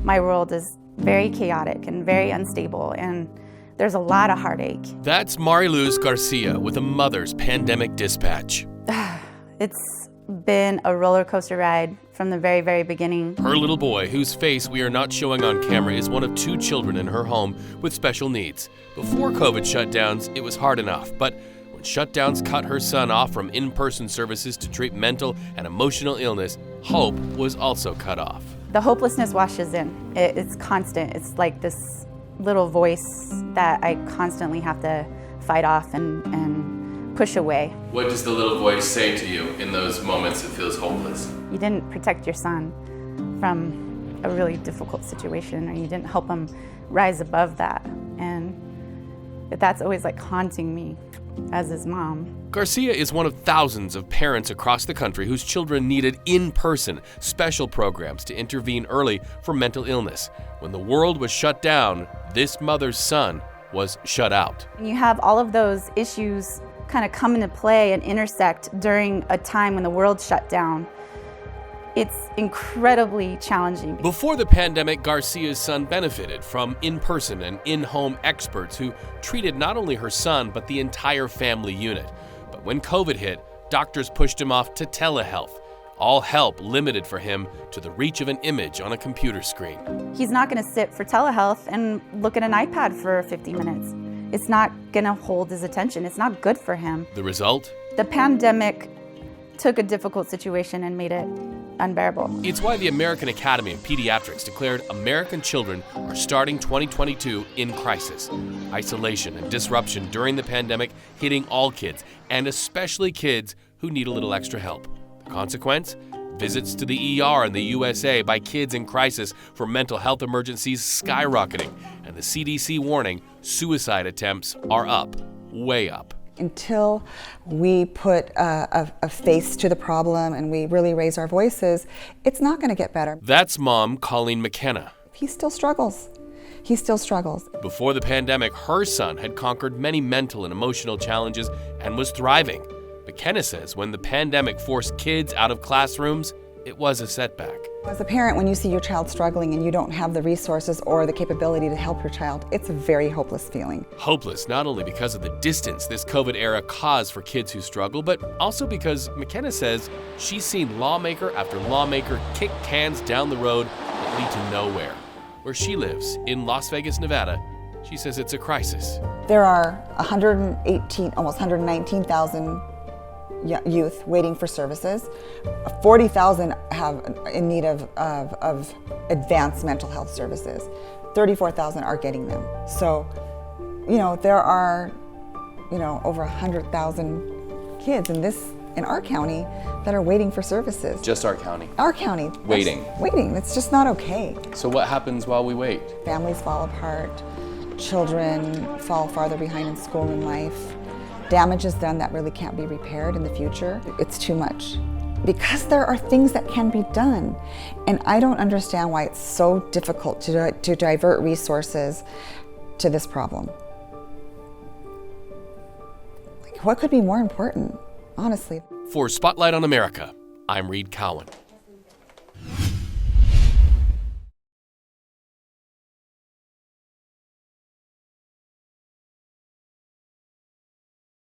My world is very chaotic and very unstable, and there's a lot of heartache. That's Mariluz Garcia with a mother's pandemic dispatch. It's been a roller coaster ride from the very, very beginning. Her little boy, whose face we are not showing on camera, is one of 2 children in her home with special needs. Before COVID shutdowns, it was hard enough, but when shutdowns cut her son off from in-person services to treat mental and emotional illness, hope was also cut off. The hopelessness washes in. It's constant. It's like this little voice that I constantly have to fight off and push away. What does the little voice say to you in those moments it feels hopeless? You didn't protect your son from a really difficult situation, or you didn't help him rise above that. And that's always like haunting me as his mom. Garcia is one of thousands of parents across the country whose children needed in-person special programs to intervene early for mental illness. When the world was shut down, this mother's son was shut out. And you have all of those issues kind of come into play and intersect during a time when the world shut down. It's incredibly challenging. Before the pandemic, Garcia's son benefited from in-person and in-home experts who treated not only her son, but the entire family unit. But when COVID hit, doctors pushed him off to telehealth. All help limited for him to the reach of an image on a computer screen. He's not going to sit for telehealth and look at an iPad for 50 minutes. It's not going to hold his attention. It's not good for him. The result? The pandemic took a difficult situation and made it unbearable. It's why the American Academy of Pediatrics declared American children are starting 2022 in crisis. Isolation and disruption during the pandemic hitting all kids, and especially kids who need a little extra help. The consequence? Visits to the ER in the USA by kids in crisis for mental health emergencies skyrocketing, and the CDC warning suicide attempts are up, way up. Until we put a face to the problem and we really raise our voices, it's not going to get better. That's Mom Colleen McKenna. He still struggles. He still struggles. Before the pandemic, her son had conquered many mental and emotional challenges and was thriving. McKenna says when the pandemic forced kids out of classrooms, it was a setback. As a parent, when you see your child struggling and you don't have the resources or the capability to help your child, it's a very hopeless feeling. Hopeless not only because of the distance this COVID era caused for kids who struggle, but also because McKenna says she's seen lawmaker after lawmaker kick cans down the road that lead to nowhere. Where she lives, in Las Vegas, Nevada, she says it's a crisis. There are almost 119,000 youth waiting for services. 40,000 have in need of advanced mental health services. 34,000 are getting them. So, there are, over 100,000 kids in our county that are waiting for services. Just our county? Our county. Waiting. It's just not okay. So what happens while we wait? Families fall apart. Children fall farther behind in school and life. Damage is done that really can't be repaired in the future. It's too much. Because there are things that can be done. And I don't understand why it's so difficult to divert resources to this problem. What could be more important, honestly? For Spotlight on America, I'm Reed Cowan.